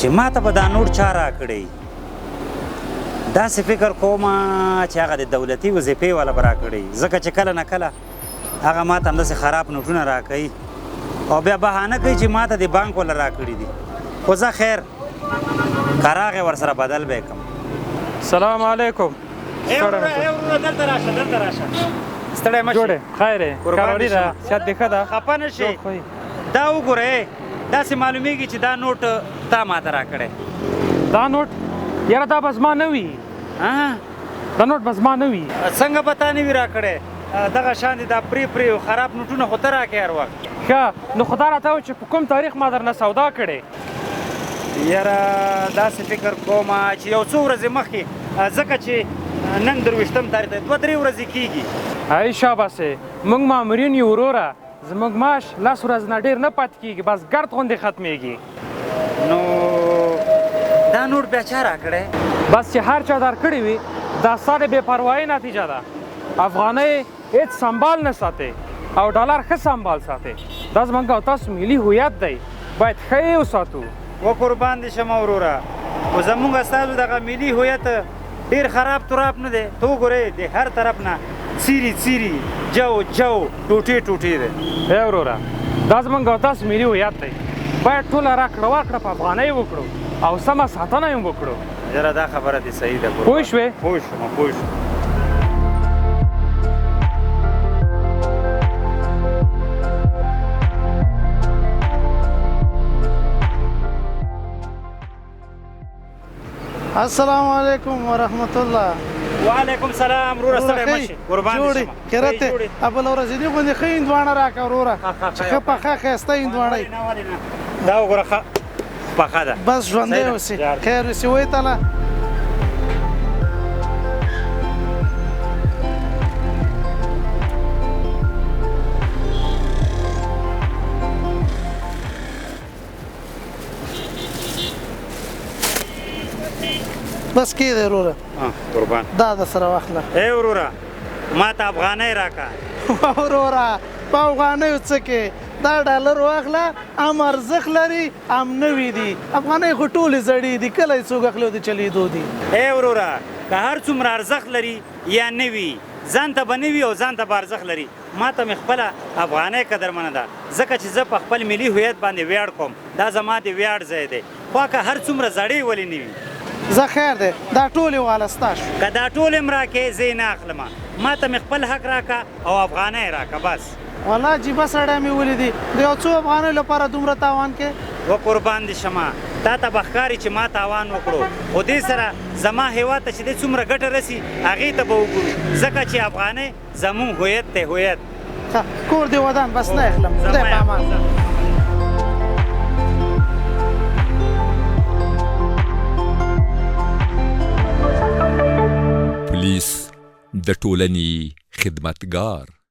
چې ما ته به دا نوټ چا راکړی داسې فکر کوم چې هغه د دولتي وظیفې والا به راکړی ځکه چې کله نه کله هغه ما ته همداسې خراب نوټونه راکوي او بیا بهانه کوي چې ما ته د بانک والا راکړي دي خو زه خیر که راغی ورسره بدل به یې کړم سلام علیکم دلته راشه دلته راشه ستړی مه جوړې خیر یې کارواني ده صحت دې ښه ده خفه نه شي دا وګورئ داسې معلومیږي چې دا نوټ تا ما ته راکړی دا نوټ یاره دا به زما نه وي دا نوټ به زما نه وي څنګه به تا نه وي راکړی دغه شان دي دا پرې خراب نوټونه خو ته راکړې هر وخت ښه نو خو دا راته وایه چې په کوم تاریخ ما درنه سودا کړې یاره داسې فکر کوم چې یو څو ورځې مخکې ځکه چې نن 23 تاریخ دی 2-3 ورځې کېږي ای شاباسې موږ مامورین یو وروره زموږ معاش لس ورځې نه ډېر نه پاتې کېږي بس ګرد غوندې ختمېږي نو دا نوټ بیا چا راکړی بس چې هر چا درکړی وي دا ستا د بې پروایۍ نتیجه ده افغانۍ هېڅ سنبال نه ساتي او ډالر ښه سنبال ساتي دا زموږ او تاسو ملي هویت دی باید ښه یې وساتو و قربان دې شمه وروره خو زموږ ستاسو دغه ملي هویت ډېر خراب تراب نه دی ته وګورئ د هر طرف نه څیري جو ټوټې دی ای وروره دا زموږ او تاسو ملي هویت دی باید ټوله راکړه ورکړه په افغانۍ وکړو او سمه ساتنه یې وکړو یاره دا خبره دې صحیح ده پوه شوې پوه شوم السلام علیکم ورحمت الله وعلیکم سلام وروره ستړی مه شي قربان دې شمه خیرت دی بله ورځې دې غوندې ښه هندواڼه راکړه وروره چې ښه پخه ښایسته هندواڼه دا وګوره ښه پخه ده بس ژوندی اوسې خیر اوسې وایي تعالی بس کې دی وروره قربان دا د سره واخله ای وروره ما ته افغانۍ راکړه وروره په افغانیو څه کې دا ډالر واخله هم ارزښت لري هم نوي دي افغانۍ خو ټولې زړې دي کله یې څوک اخلي او د چلېدو دي ای وروره که هر څومره ارزښت لري یا نه وي ځان ته به نه وي او ځان ته به ارزښت لري ما ته مې خپله افغانۍ قدرمنه ده ځکه چې زه په خپل ملي هویت باندې ویاړ کوم دا زما د ویاړ ځای دی خو که هر څومره زړې ولې نه وي زه خیر دی دا ټول یې واله ستا شو که دا ټول هم راکې زه یې نه اخلم ما ته مې خپل حق راکړه او افغانۍ راکړه بس والله عجیبه سړی مې ولیدي د یو څو افغانیو لپاره دومره تاوان کې و قربان دې شمه تا ته به ښکاري چې ما تاوان وکړو خو دې سره زما هېواد ته چې دې څومره ګټه رسي هغې ته به وګورو ځکه چې افغانۍ زموږ هویت دی هویت کور دې ودان بس نه اخلم خدای په امان پولیس د ټولنې خدمتګار